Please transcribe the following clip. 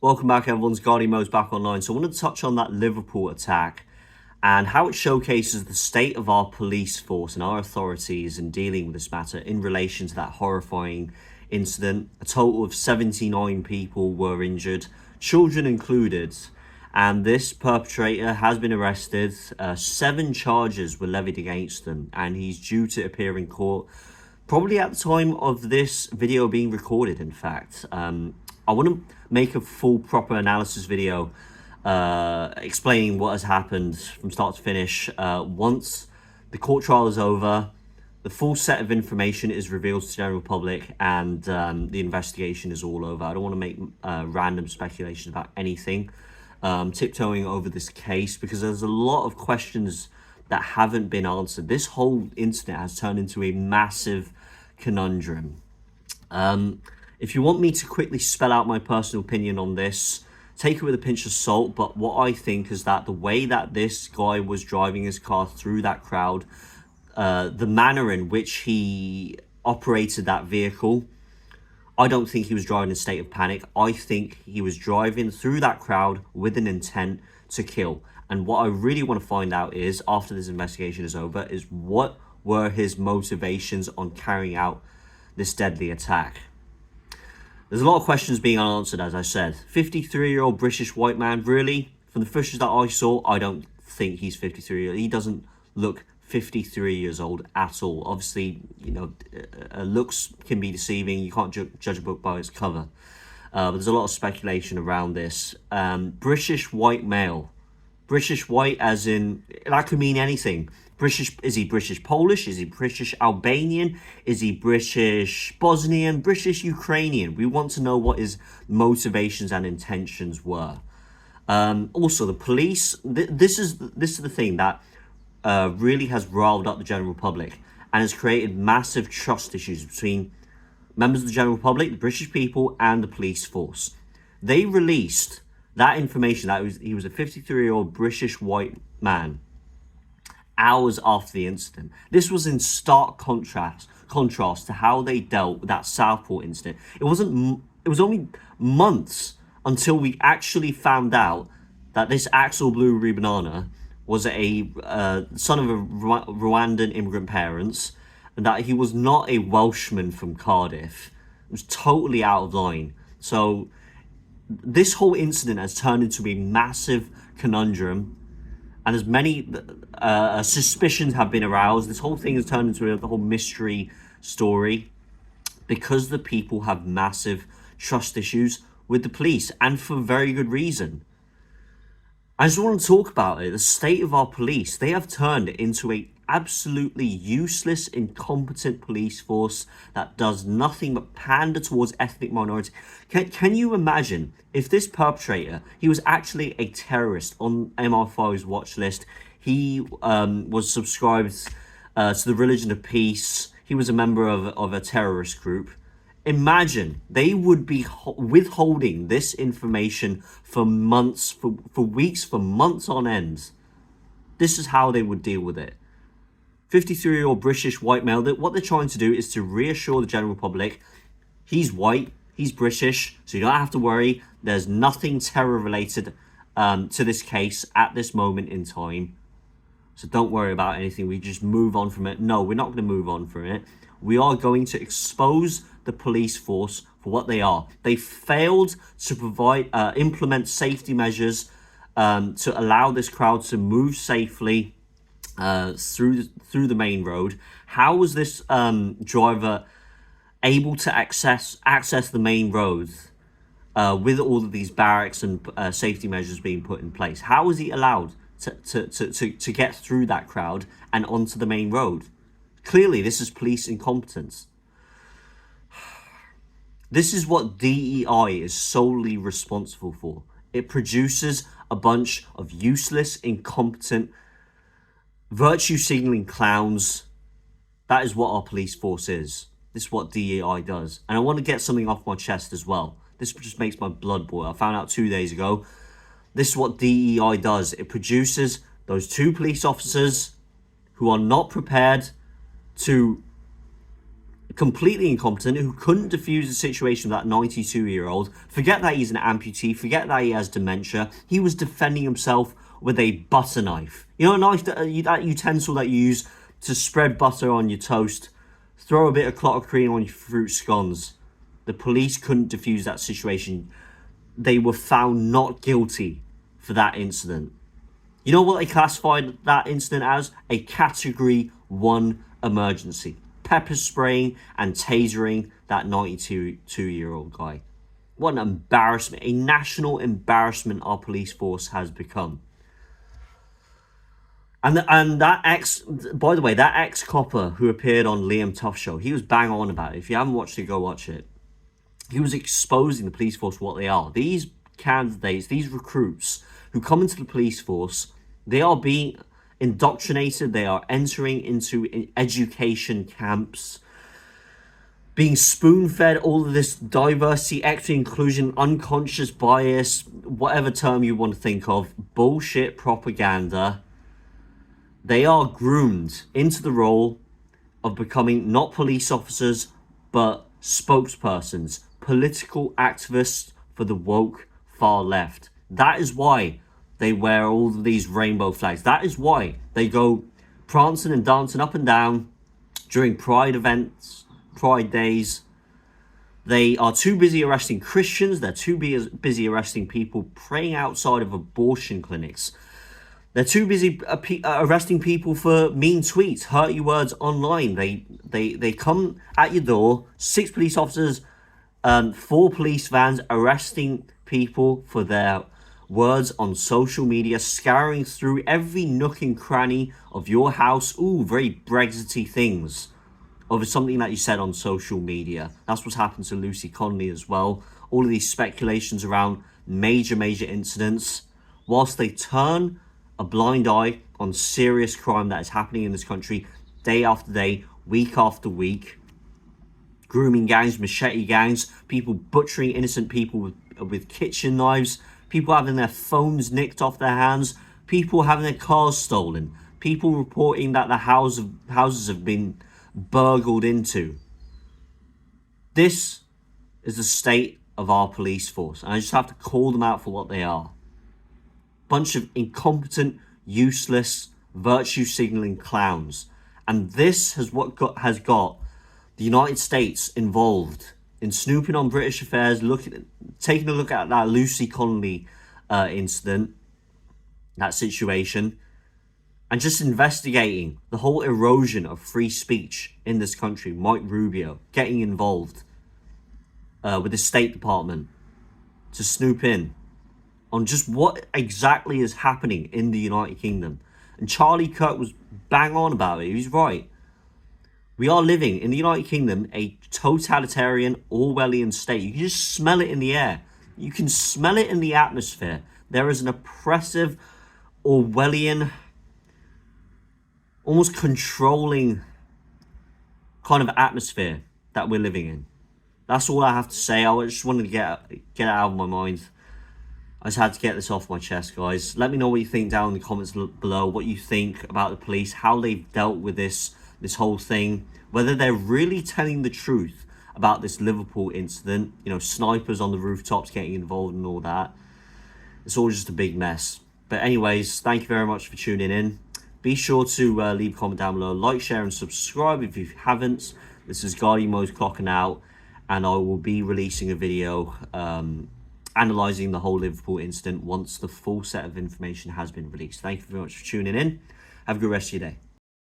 Welcome back, everyone's Guardian Mo's back online. So I want to touch on that Liverpool attack and how it showcases the state of our police force and our authorities in dealing with this matter in relation to that horrifying incident. A total of 79 people were injured, children included, and this perpetrator has been arrested. 7 charges were levied against him, and he's due to appear in court probably at the time of this video being recorded, in fact. I want to make a full proper analysis video explaining what has happened from start to finish. Once the court trial is over, the full set of information is revealed to the general public, and the investigation is all over. I don't want to make random speculation about anything, tiptoeing over this case, because there's a lot of questions that haven't been answered. This whole incident has turned into a massive conundrum. If you want me to quickly spell out my personal opinion on this, take it with a pinch of salt, but what I think is that the way that this guy was driving his car through that crowd, the manner in which he operated that vehicle, I don't think he was driving in a state of panic. I think he was driving through that crowd with an intent to kill. And what I really want to find out is, after this investigation is over, is what were his motivations on carrying out this deadly attack. There's a lot of questions being unanswered, as I said. 53-year-old British white man, really? From the footage that I saw, I don't think he's 53. He doesn't look 53 years old at all. Obviously, you know, looks can be deceiving. You can't judge a book by its cover. But there's a lot of speculation around this. British white male. British white as in, that could mean anything. British, is he British Polish? Is he British Albanian? Is he British Bosnian? British Ukrainian? We want to know what his motivations and intentions were. Also, the police, this is the thing that really has riled up the general public and has created massive trust issues between members of the general public, the British people, and the police force. They released that information that he was a 53-year-old British white man hours after the incident. This was in stark contrast to how they dealt with that Southport incident. It was only months until we actually found out that this Axel Blue Rubanana was a son of a Rwandan immigrant parents, and that he was not a Welshman from Cardiff. It was totally out of line. So this whole incident has turned into a massive conundrum, and as many suspicions have been aroused, this whole thing has turned into the whole mystery story because the people have massive trust issues with the police, and for very good reason. I just want to talk about it. The state of our police. They have turned into a absolutely useless, incompetent police force that does nothing but pander towards ethnic minorities. Can you imagine if this perpetrator, he was actually a terrorist on MI5's watch list? He was subscribed to the religion of peace. He was a member of a terrorist group. Imagine they would be withholding this information for months, for weeks, for months on end. This is how they would deal with it. 53-year-old British white male, what they're trying to do is to reassure the general public, he's white, he's British, so you don't have to worry. There's nothing terror related to this case at this moment in time. So don't worry about anything. We just move on from it. No, we're not going to move on from it. We are going to expose the police force for what they are. They failed to implement safety measures to allow this crowd to move safely through the main road. How was this driver able to access the main roads with all of these barracks and safety measures being put in place? How was he allowed to get through that crowd and onto the main road? Clearly, this is police incompetence. This is what DEI is solely responsible for. It produces a bunch of useless, incompetent, virtue signaling clowns. That is what our police force is. This is what DEI does. And I want to get something off my chest as well. This just makes my blood boil. I found out 2 days ago. This is what DEI does. It produces those 2 police officers who are not prepared to completely incompetent, who couldn't defuse the situation with that 92-year-old. Forget that he's an amputee. Forget that he has dementia. He was defending himself with a butter knife. You know, a knife, that utensil that you use to spread butter on your toast, throw a bit of clotted cream on your fruit scones. The police couldn't defuse that situation. They were found not guilty for that incident. You know what they classified that incident as? A Category 1 emergency. Pepper spraying and tasering that 92-year-old guy. What an embarrassment. A national embarrassment our police force has become. And that by the way, that ex-copper who appeared on Liam Tuff's show, he was bang on about it. If you haven't watched it, go watch it. He was exposing the police force for what they are. These candidates, these recruits who come into the police force, they are being indoctrinated. They are entering into education camps, being spoon-fed all of this diversity, equity, inclusion, unconscious bias, whatever term you want to think of, bullshit propaganda. They are groomed into the role of becoming not police officers, but spokespersons, political activists for the woke far left. That is why they wear all of these rainbow flags. That is why they go prancing and dancing up and down during Pride events, Pride days. They are too busy arresting Christians. They're too busy arresting people praying outside of abortion clinics. They're too busy arresting people for mean tweets, hurty words online. They come at your door, 6 police officers, 4 police vans, arresting people for their words on social media, scouring through every nook and cranny of your house. Ooh, very Brexity things over something that you said on social media. That's what's happened to Lucy Connolly as well. All of these speculations around major incidents, whilst they turn a blind eye on serious crime that is happening in this country day after day, week after week. Grooming gangs, machete gangs, people butchering innocent people with kitchen knives, people having their phones nicked off their hands, people having their cars stolen, people reporting that the houses have been burgled into. This is the state of our police force, and I just have to call them out for what they are. Bunch of incompetent, useless, virtue signaling clowns. And this has got the United States involved in snooping on British affairs, taking a look at that Lucy Connolly incident, that situation, and just investigating the whole erosion of free speech in this country. Mike Rubio getting involved with the State Department to snoop in on just what exactly is happening in the United Kingdom. And Charlie Kirk was bang on about it. He's right. We are living in the United Kingdom a totalitarian, Orwellian state. You can just smell it in the air. You can smell it in the atmosphere. There is an oppressive, Orwellian, almost controlling kind of atmosphere that we're living in. That's all I have to say. I just wanted to get it out of my mind. I just had to get this off my chest, guys. Let me know what you think down in the comments below. What you think about the police, how they've dealt with this whole thing, whether they're really telling the truth about this Liverpool incident. You know, snipers on the rooftops getting involved and all that. It's all just a big mess. But anyways, thank you very much for tuning in. Be sure to leave a comment down below, like, share, and subscribe if you haven't. This is Guardian Mo's clocking out, and I will be releasing a video analysing the whole Liverpool incident once the full set of information has been released. Thank you very much for tuning in. Have a good rest of your day.